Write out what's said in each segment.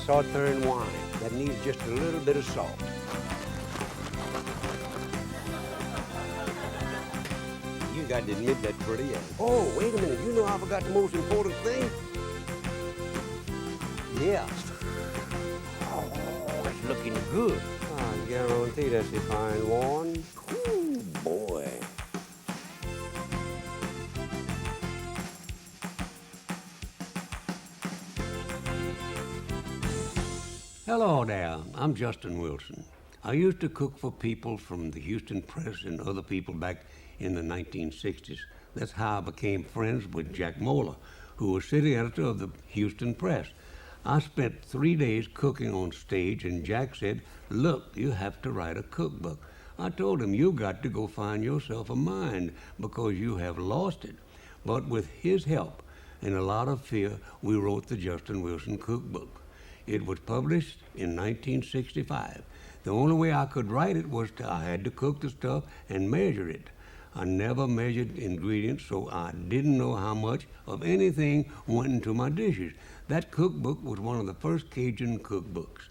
Southern wine that needs just a little bit of salt. You got to admit that's pretty. Oh, wait a minute. You know I forgot the most important thing? Yeah. Oh, it's looking good. I guarantee that's a fine one. Ooh, boy. Hello there, I'm Justin Wilson. I used to cook for people from the Houston Press and other people back in the 1960s. That's how I became friends with Jack Moeller, who was city editor of the Houston Press. I spent 3 days cooking on stage, and Jack said, "Look, you have to write a cookbook." I told him, "You got to go find yourself a mind because you have lost it." But with his help and a lot of fear, we wrote the Justin Wilson Cookbook. It was published in 1965. The only way I could write it was I had to cook the stuff and measure it. I never measured ingredients, so I didn't know how much of anything went into my dishes. That cookbook was one of the first Cajun cookbooks.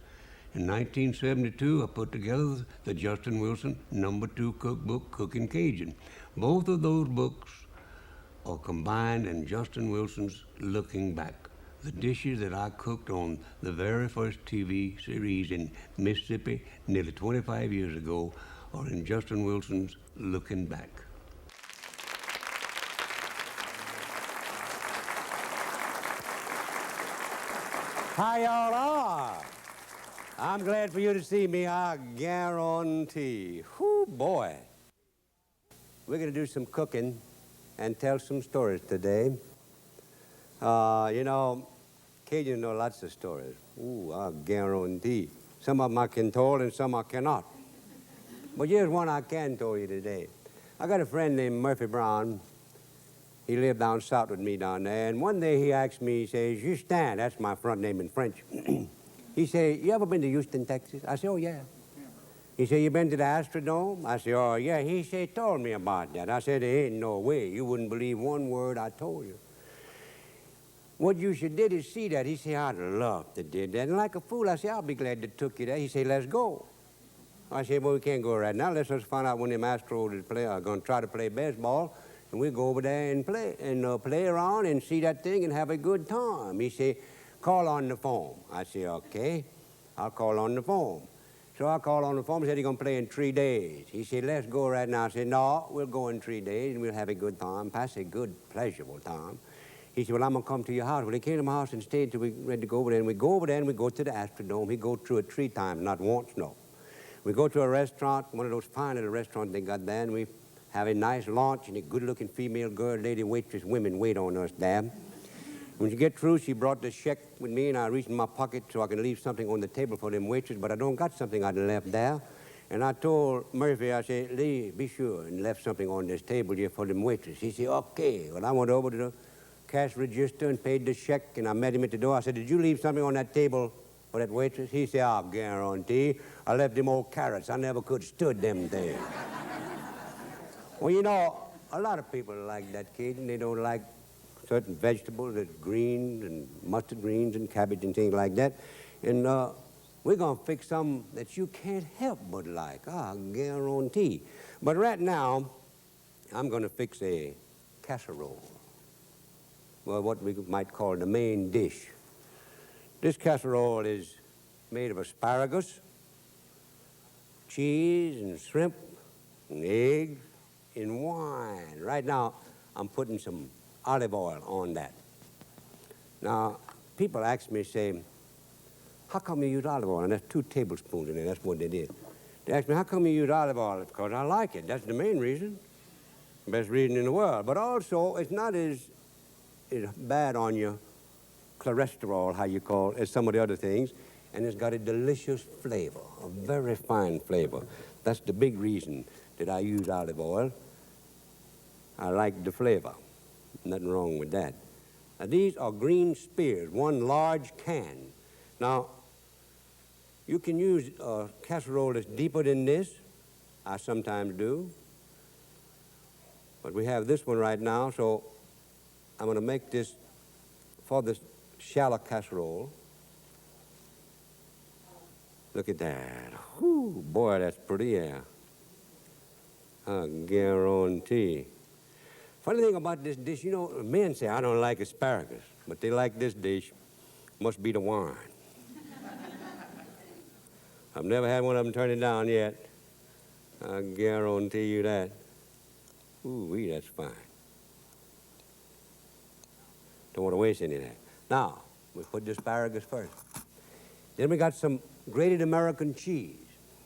In 1972, I put together the Justin Wilson #2 cookbook, Cooking Cajun. Both of those books are combined in Justin Wilson's Looking Back. The dishes that I cooked on the very first TV series in Mississippi nearly 25 years ago are in Justin Wilson's Looking Back. How y'all are? I'm glad for you to see me, I guarantee. Whoo, boy. We're going to do some cooking and tell some stories today. You know, Cajuns know lots of stories. Ooh, I guarantee. Some of them I can tell and some I cannot. But here's one I can tell you today. I got a friend named Murphy Brown. He lived down south with me down there. And one day he asked me, he says, "Justin," that's my front name in French. He said, "You ever been to Houston, Texas?" I said, "Oh, yeah." He said, "You been to the Astrodome?" I said, "Oh, yeah." He said, "Told me about that." I said, "There ain't no way. You wouldn't believe one word I told you. What you should did is see that." He said, "I'd love to did that." And like a fool, I said, "I'll be glad to took you there." He said, "Let's go." I said, "Well, we can't go right now. Let's just find out when them Astros are going to try to play baseball, and we'll go over there and play around and see that thing and have a good time." He said, "Call on the phone." I said, "Okay, I'll call on the phone." So I called on the phone and said, "He's going to play in 3 days." He said, "Let's go right now." I said, "No, we'll go in 3 days, and we'll have a good time, pass a good, pleasurable time." He said, "Well, I'm going to come to your house." Well, he came to my house and stayed until we were ready to go over there. And we go over there and we go to the Astrodome. He go through it 3 times, not once, no. We go to a restaurant, one of those fine little restaurants they got there, and we have a nice lunch, and a good-looking female girl, lady waitress, women wait on us there. When she get through, she brought the check with me, and I reached in my pocket so I can leave something on the table for them waitress, but I don't got something I'd left there. And I told Murphy, I said, "Lee, be sure and left something on this table here for them waitress." He said, "Okay." Well, I went over to the cash register and paid the check, and I met him at the door. I said, "Did you leave something on that table for that waitress?" He said, "I guarantee. I left them old carrots. I never could stood them things." Well, you know, a lot of people like that, kid, and they don't like certain vegetables, that's greens and mustard greens and cabbage and things like that. And we're going to fix some that you can't help but like, I guarantee. But right now, I'm going to fix a casserole. Well, what we might call the main dish. This casserole is made of asparagus, cheese and shrimp and eggs and wine. Right now, I'm putting some olive oil on that. Now, people ask me, say, "How come you use olive oil?" And that's 2 tablespoons in there. That's what they did. They asked me, "How come you use olive oil?" Because I like it. That's the main reason. Best reason in the world. But also, it's not as bad on your cholesterol, how you call it, as some of the other things. And it's got a delicious flavor, a very fine flavor. That's the big reason that I use olive oil. I like the flavor. Nothing wrong with that. Now, these are green spears, 1 large can. Now, you can use a casserole that's deeper than this. I sometimes do. But we have this one right now, so I'm going to make this for the shallow casserole. Look at that. Whew, boy, that's pretty, yeah. I guarantee. Funny thing about this dish, you know, men say, I don't like asparagus, but they like this dish. Must be the wine. I've never had one of them turn it down yet. I guarantee you that. Ooh, that's fine. Don't want to waste any of that. Now, we put the asparagus first. Then we got some grated American cheese.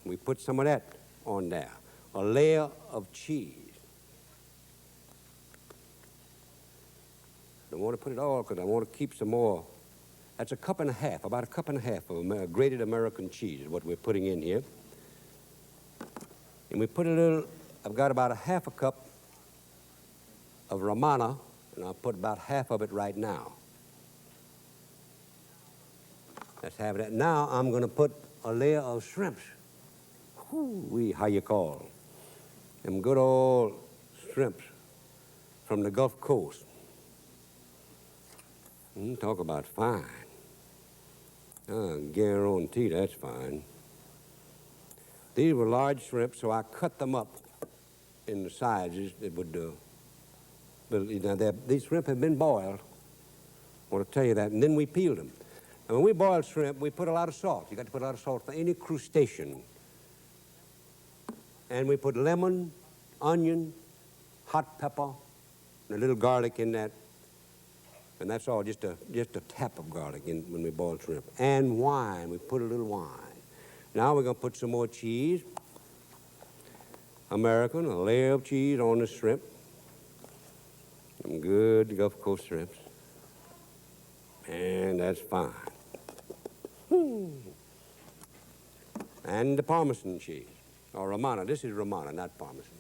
We put some of that on there. A layer of cheese. I don't want to put it all because I want to keep some more. That's a cup and a half, about a cup and a half of grated American cheese is what we're putting in here. And we put a little, I've got about a half a cup of Romana, and I'll put about half of it right now. Let's have that. Now I'm going to put a layer of shrimps. Whoo-wee, how you call them good old shrimps from the Gulf Coast. Talk about fine. I guarantee that's fine. These were large shrimp, so I cut them up in the sizes that would these shrimp have been boiled. I want to tell you that. And then we peeled them. And when we boil shrimp, we put a lot of salt. You got to put a lot of salt for any crustacean. And we put lemon, onion, hot pepper, and a little garlic in that. And that's all, just a tap of garlic when we boil shrimp. And wine, we put a little wine. Now we're going to put some more cheese. American, a layer of cheese on the shrimp. Some good Gulf Coast shrimps. And that's fine. And the Parmesan cheese, or Romana. This is Romana, not Parmesan.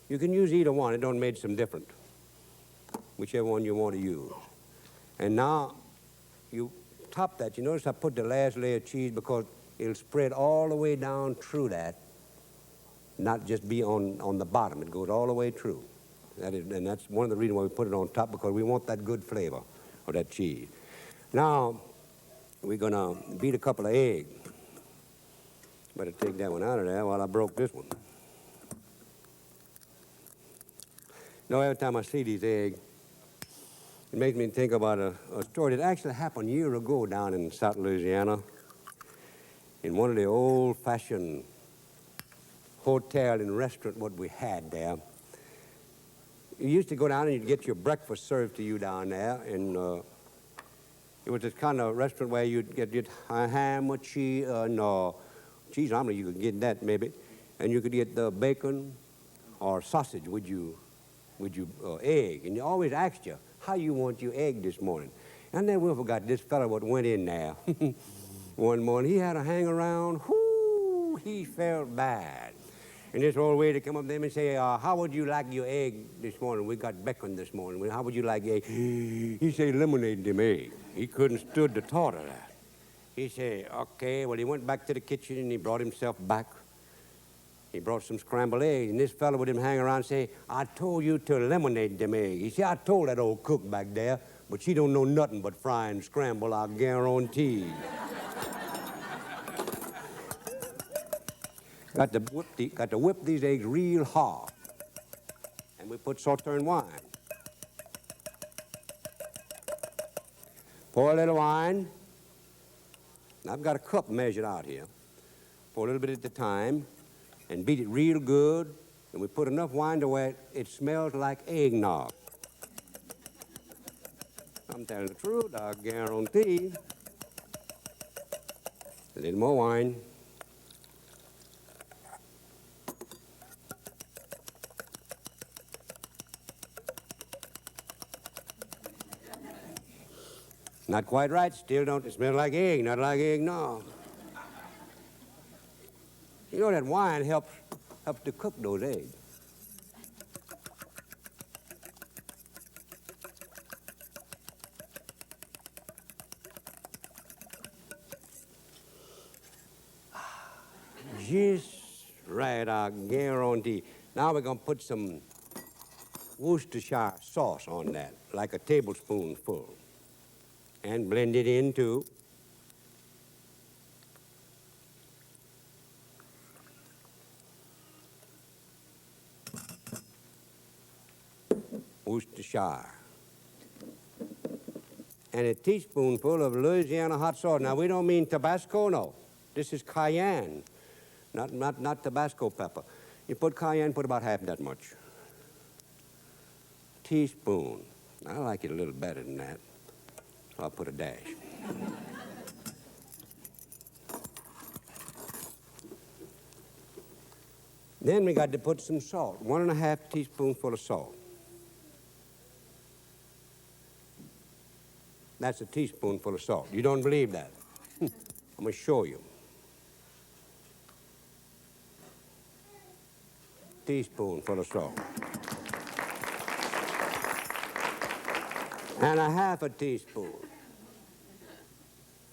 You can use either one. It don't make some difference. Whichever one you want to use. And now you top that. You notice I put the last layer of cheese because it'll spread all the way down through that, not just be on the bottom. It goes all the way through. And that's one of the reasons why we put it on top, because we want that good flavor of that cheese. Now, we're going to beat a couple of eggs. Better take that one out of there while I broke this one. You know, every time I see these eggs, it makes me think about a story that actually happened a year ago down in South Louisiana in one of the old-fashioned hotel and restaurant what we had there. You used to go down and you'd get your breakfast served to you down there, and it was this kind of restaurant where you'd get a ham or cheese, cheese omelet, you could get that maybe, and you could get the bacon or sausage, would you egg, and you always asked you, how you want your egg this morning? And then we forgot this fellow what went in there one morning. He had a hang around. Whoo, he felt bad. And this old waiter come up to him and say, how would you like your egg this morning? We got bacon this morning. How would you like your egg? He said, lemonade them egg. He couldn't stood the thought of that. He said, okay. Well, he went back to the kitchen and he brought himself back. He brought some scrambled eggs, and this fellow with him hang around and say, I told you to lemonade them eggs. He said, I told that old cook back there, but she don't know nothing but fry and scramble, I guarantee. Got to whip these eggs real hard. And we put Sauterne wine. Pour a little wine. I've got a cup measured out here. Pour a little bit at a time. And beat it real good, and we put enough wine to where it smells like eggnog. I'm telling the truth, I guarantee. A little more wine. Not quite right, still don't smell like egg, not like eggnog. You know that wine helps to cook those eggs. Just right, I guarantee. Now we're going to put some Worcestershire sauce on that, like a tablespoonful, and blend it into Worcestershire. And a teaspoonful of Louisiana hot sauce. Now, we don't mean Tabasco, no. This is cayenne, not Tabasco pepper. You put cayenne, put about half that much. Teaspoon. I like it a little better than that, so I'll put a dash. Then we got to put some salt, 1½ teaspoonful of salt. That's a teaspoonful of salt. You don't believe that? I'm going to show you. Teaspoonful of salt. And ½ teaspoon.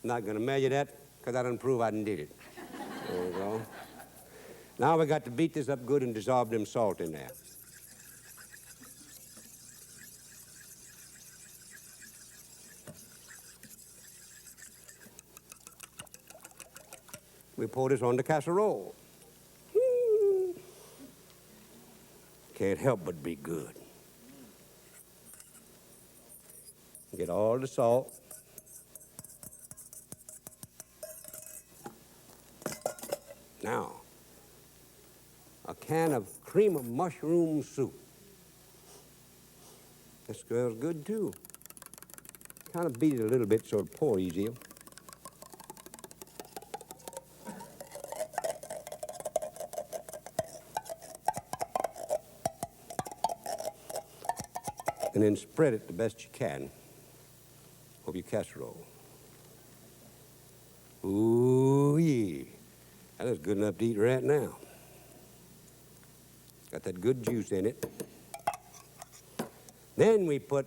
Not going to measure that because I don't prove I didn't did it. There we go. Now we got to beat this up good and dissolve them salt in there. We pour this on the casserole. Can't help but be good. Get all the salt. Now, a can of cream of mushroom soup. This smells good too. Kind of beat it a little bit so it'll pour easier. And then spread it the best you can over your casserole. Ooh, yeah. That is good enough to eat right now. Got that good juice in it. Then we put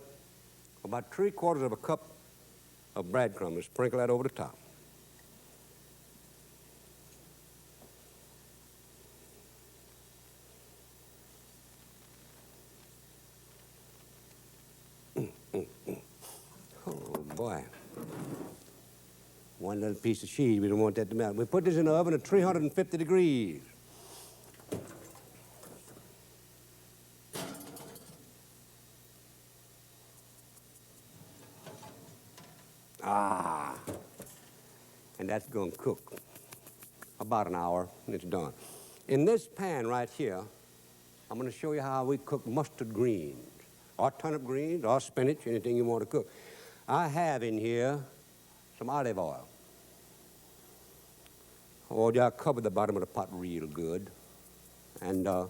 about 3/4 cup of breadcrumbs and sprinkle that over the top. Oh, boy. One little piece of cheese, we don't want that to melt. We put this in the oven at 350 degrees. And that's going to cook about an hour, and it's done. In this pan right here, I'm going to show you how we cook mustard greens, or turnip greens, or spinach, anything you want to cook. I have in here some olive oil. Oh, yeah, I covered the bottom of the pot real good. And I'm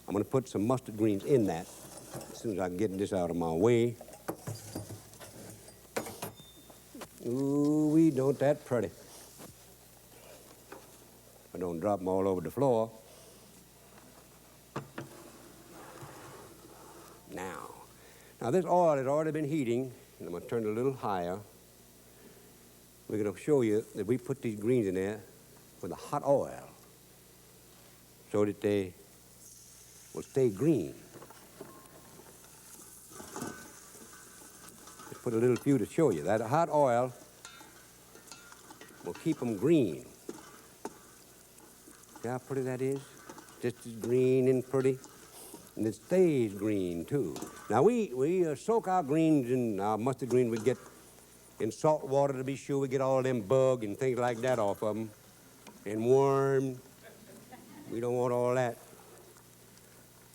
going to put some mustard greens in that as soon as I get this out of my way. Ooh, don't that pretty. I don't drop them all over the floor. Now this oil has already been heating, and I'm going to turn it a little higher. We're going to show you that we put these greens in there with a hot oil so that they will stay green. Just put a little few to show you. That hot oil will keep them green. See how pretty that is? Just as green and pretty. And it stays green, too. Now, we soak our greens and our mustard greens. We get in salt water to be sure we get all them bugs and things like that off of them. And worms. We don't want all that.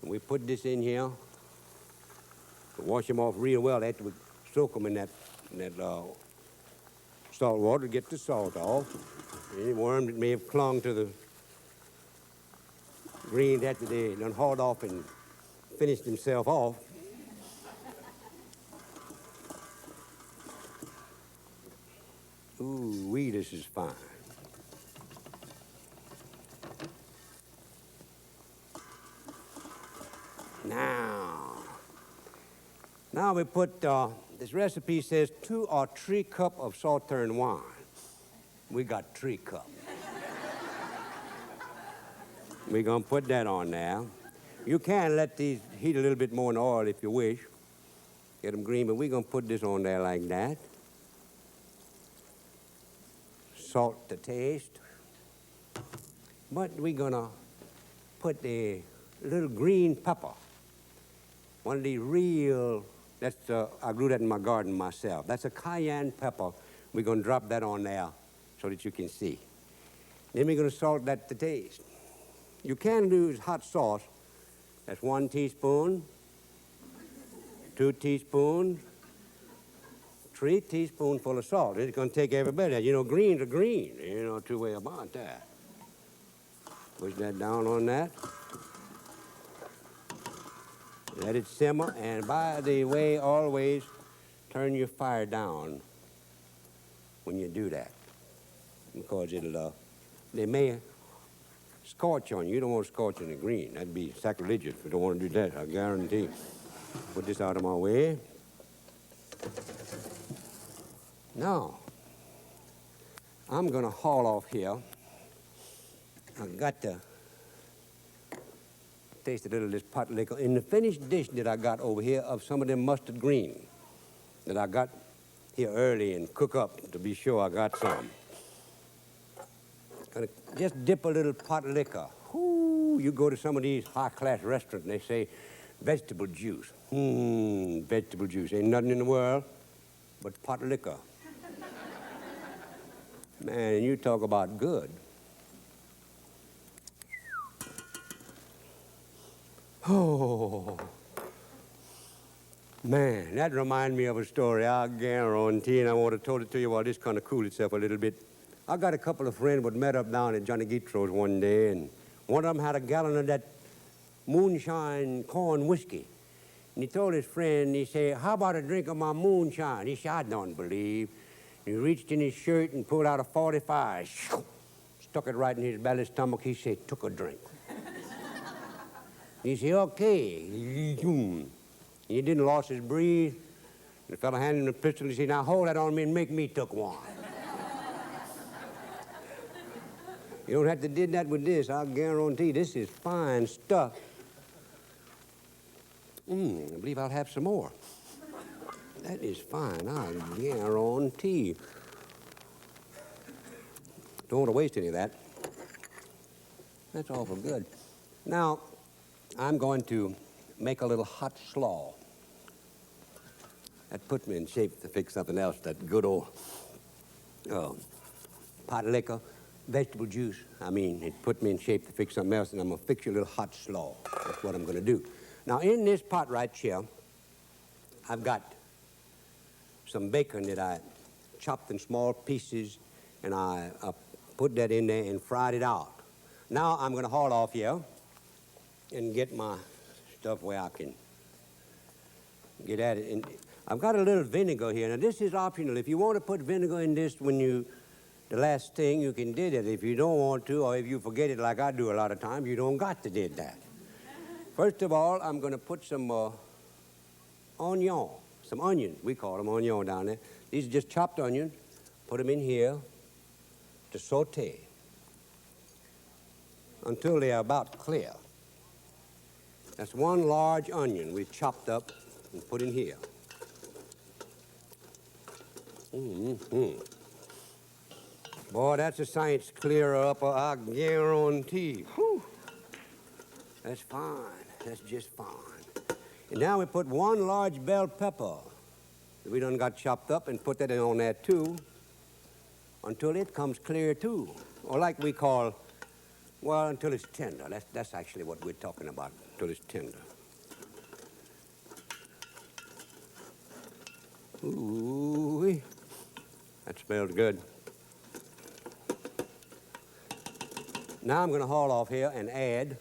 And we put this in here. Wash them off real well after we soak them in that salt water to get the salt off. Any worm that may have clung to the greens after they done hauled off and finished himself off. Ooh, this is fine. Now we put, this recipe says 2 or 3 cups of Sauternes wine. We got 3 cups. We're going to put that on there. You can let these heat a little bit more in oil if you wish. Get them green, but we're going to put this on there like that. Salt to taste. But we're going to put a little green pepper One of these real, I grew that in my garden myself. That's a cayenne pepper. We're going to drop that on there so that you can see. Then we're going to salt that to taste. You can use hot sauce. That's 1 teaspoon, 2 teaspoons, 3 teaspoonfuls of salt. It's going to take every bit of that. You know, greens are green. You know, two ways about that. Push that down on that. Let it simmer, and by the way, always turn your fire down when you do that, because they may scorch on you. You don't want to scorch on the green. That'd be sacrilegious. We don't want to do that, I guarantee. Put this out of my way. Now, I'm going to haul off here. I've got to taste a little of this pot liquor in the finished dish that I got over here of some of them mustard green that I got here early and cook up to be sure I got some. Gonna just dip a little pot liquor. Whoo, you go to some of these high-class restaurants and they say vegetable juice. Vegetable juice. Ain't nothing in the world but pot liquor. Man, you talk about good. Oh, man, that reminds me of a story I guarantee, and I want to tell it to you while this kind of cool itself a little bit. I got a couple of friends that met up down at Johnny Gitro's one day, and one of them had a gallon of that moonshine corn whiskey. And he told his friend, he said, how about a drink of my moonshine? He said, I don't believe. And he reached in his shirt and pulled out a 45, stuck it right in his belly stomach. He said, took a drink. He said, okay. He didn't lose his breath. The fellow handed him the pistol. He said, now hold that on me and make me took one. You don't have to do that with this. I'll guarantee this is fine stuff. I believe I'll have some more. That is fine. I'll guarantee. Don't want to waste any of that. That's awful good. Now, I'm going to make a little hot slaw. That puts me in shape to fix something else, that good old pot liquor, vegetable juice. I mean, it put me in shape to fix something else, and I'm going to fix you a little hot slaw. That's what I'm going to do. Now, in this pot right here, I've got some bacon that I chopped in small pieces, and I put that in there and fried it out. Now, I'm going to haul off here and get my stuff where I can get at it. And I've got a little vinegar here. Now, this is optional. If you want to put vinegar in this the last thing, you can do that. If you don't want to, or if you forget it like I do a lot of times, you don't got to do that. First of all, I'm going to put some onion, some onions. We call them onion down there. These are just chopped onions. Put them in here to saute until they are about clear. That's one large onion we chopped up and put in here. Boy, that's a science clearer-upper, I guarantee. Whew. That's fine. That's just fine. And now we put one large bell pepper that we done got chopped up and put that in on there, too, until it comes clear, too. Or like we call, well, until it's tender. That's actually what we're talking about, until it's tender. Ooh, that smells good. Now I'm going to haul off here and add.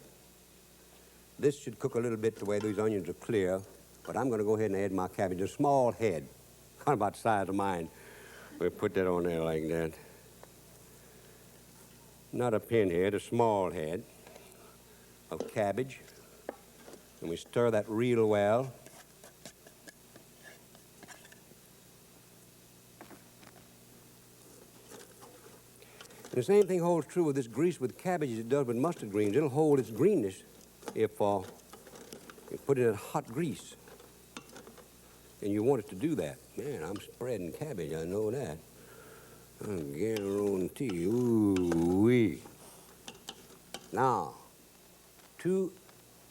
This should cook a little bit the way these onions are clear, but I'm going to go ahead and add my cabbage, a small head, kind of about the size of mine. We'll put that on there like that. Not a pinhead, a small head of cabbage. And we stir that real well. The same thing holds true with this grease with cabbage as it does with mustard greens. It'll hold its greenness if you put it in hot grease. And you want it to do that. Man, I'm spreading cabbage, I know that. I guarantee. Ooh-wee. Now, 2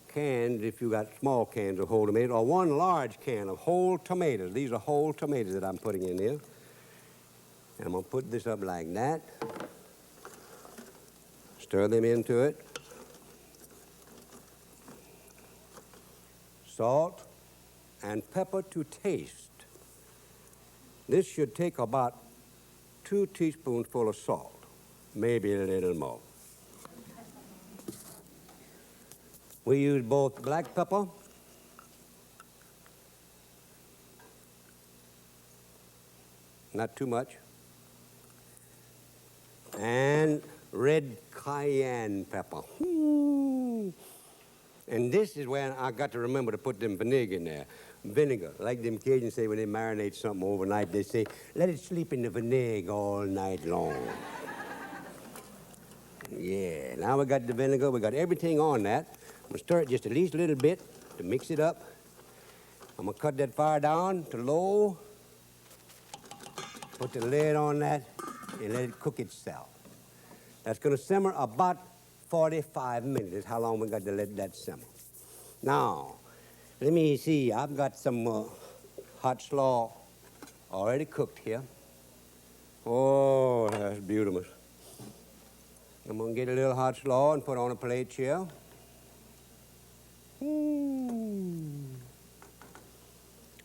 cans, if you got small cans of whole tomatoes, or one large can of whole tomatoes. These are whole tomatoes that I'm putting in here. And I'm going to put this up like that. Stir them into it. Salt and pepper to taste. This should take about 2 teaspoonfuls of salt, maybe a little more. We use both black pepper not too much, and red cayenne pepper. And this is when I got to remember to put them vinegar in there. Vinegar, like them Cajuns say when they marinate something overnight, they say, let it sleep in the vinegar all night long. Yeah, now we got the vinegar, we got everything on that. I'm gonna stir it just at least a little bit to mix it up. I'm gonna cut that fire down to low, put the lid on that, and let it cook itself. That's gonna simmer about 45 minutes is how long we got to let that simmer. Now, let me see. I've got some hot slaw already cooked here. Oh, that's beautiful. I'm going to get a little hot slaw and put on a plate here.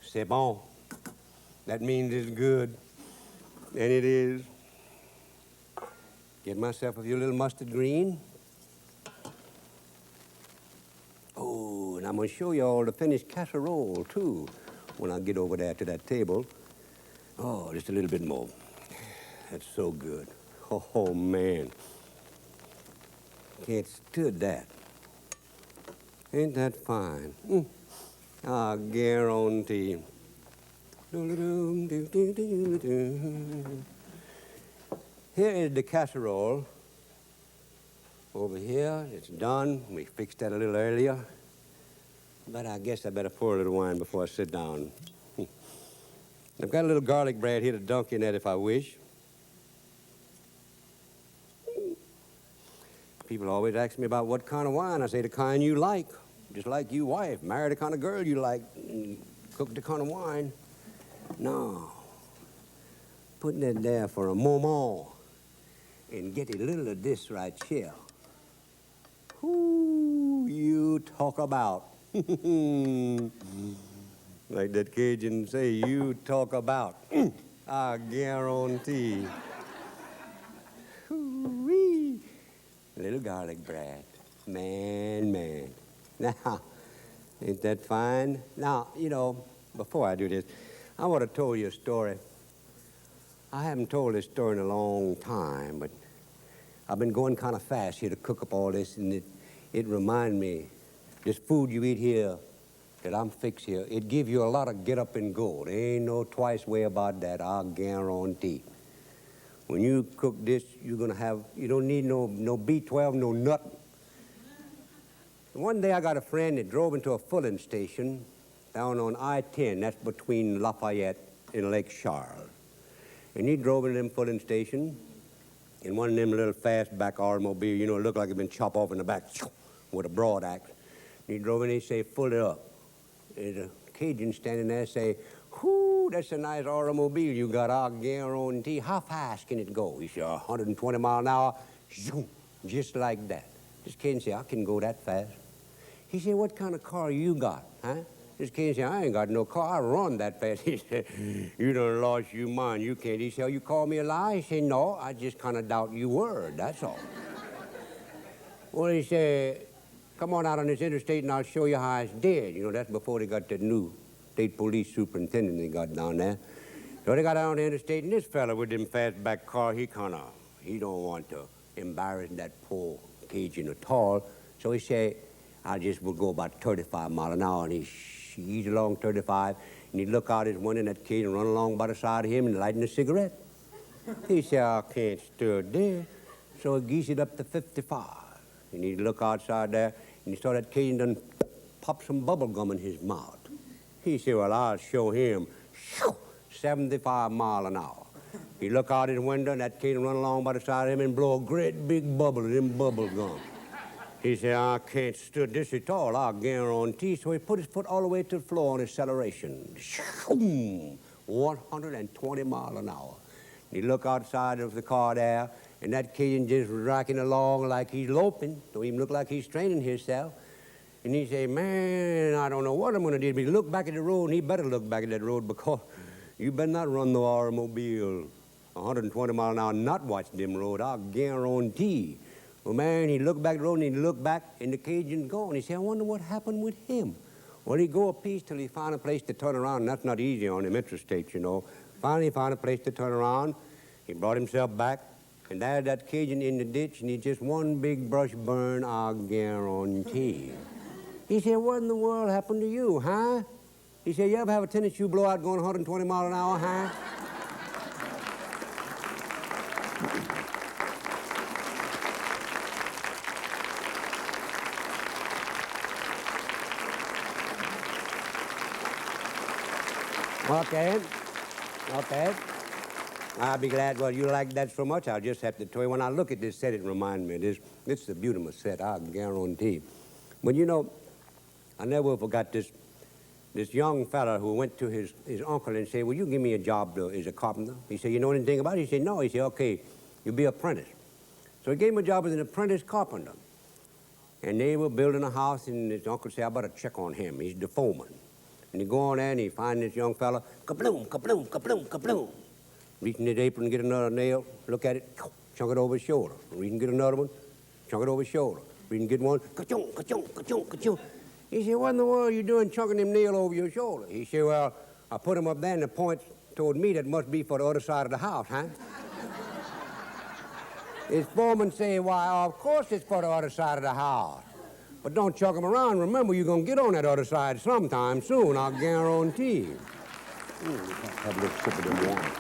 C'est bon. That means it's good. And it is. Get myself a few little mustard green. Oh, and I'm going to show you all the finished casserole, too, when I get over there to that table. Oh, just a little bit more. That's so good. Oh, man. Can't stood that. Ain't that fine? I guarantee. Here is the casserole. Over here, it's done. We fixed that a little earlier. But I guess I better pour a little wine before I sit down. I've got a little garlic bread here to dunk in that if I wish. People always ask me about what kind of wine. I say the kind you like. Just like you, wife. Marry the kind of girl you like. Cook the kind of wine. No. Putting that there for a moment. And get a little of this right here. Who you talk about. Like that Cajun say, you talk about. I guarantee. Hoo-wee. Little garlic bread. Man. Now, ain't that fine? Now, you know, before I do this, I want to tell you a story. I haven't told this story in a long time, but I've been going kind of fast here to cook up all this, and it reminds me, this food you eat here that I'm fixed here, it gives you a lot of get up and go. There ain't no twice way about that, I guarantee. When you cook this, you're gonna have, you don't need no B12, no nothing. One day I got a friend that drove into a filling station down on I-10, that's between Lafayette and Lake Charles. And he drove into them filling station in one of them little fastback automobiles, you know, it looked like it had been chopped off in the back with a broad axe. And he drove in and he say, fill it up. There's a Cajun standing there say, whoo, that's a nice automobile you got, I guarantee. How fast can it go? He said, 120 miles an hour, just like that. This Cajun said, I can go that fast. He said, what kind of car you got, huh? This Cajun said, I ain't got no car, I run that fast. He said, you done lost your mind, you can't. He said, you call me a lie? He said, no, I just kind of doubt your word, that's all. Well, he said, come on out on this interstate and I'll show you how it's dead. You know, that's before they got that new state police superintendent they got down there. So they got out on the interstate, and this fella with them fastback car, he don't want to embarrass that poor Cajun at all. So he said, I just will go about 35 miles an hour, and he eased along 35, and he'd look out his window, and that Cajun run along by the side of him and lighting a cigarette. He said, I can't stir there. So he geesed it up to 55. And he'd look outside there, and he saw that Cajun done pop some bubble gum in his mouth. He said, well, I'll show him 75 miles an hour. He look out his window, and that Cajun run along by the side of him and blow a great big bubble of them bubble gum. He said, I can't stood this at all, I guarantee. So he put his foot all the way to the floor on acceleration. Shoom! 120 miles an hour. He looked outside of the car there, and that Cajun just rocking along like he's loping. Don't even look like he's straining himself. And he said, man, I don't know what I'm going to do. But he looked back at the road, and he better look back at that road because you better not run the automobile 120 miles an hour not watching them road, I guarantee. Well, man, he looked back at the road, and he looked back, and the Cajun's gone. He said, I wonder what happened with him. Well, he go a piece till he found a place to turn around, and that's not easy on them interstates, you know. Finally, he found a place to turn around. He brought himself back, and there's that Cajun in the ditch, and he's just one big brush burn, I guarantee. He said, what in the world happened to you, huh? He said, you ever have a tennis shoe blowout going 120 miles an hour, huh? Okay. I'll be glad. Well, you like that so much, I'll just have to tell you, when I look at this set, it reminds me of this. It's the beautiful set, I guarantee. But you know, I never forgot this young fella who went to his uncle and said, will you give me a job as a carpenter? He said, you know anything about it? He said, no. He said, okay, you'll be an apprentice. So he gave him a job as an apprentice carpenter. And they were building a house, and his uncle said, I better check on him. He's the foreman. And he go on there, and he find this young fella, kabloom, kabloom, kabloom, kabloom. Reach in his apron, get another nail, look at it, chunk it over his shoulder. Reach and get another one, chunk it over his shoulder. Reach and get one, ka-chung, ka-chung, ka-chung, ka-chung. He said, what in the world are you doing chunking them nail over your shoulder? He said, well, I put him up there, and the point toward me, that must be for the other side of the house, huh? His foreman said, why, of course it's for the other side of the house. But don't chuck him around. Remember, you're going to get on that other side sometime soon, I guarantee. Have a little sip of them water.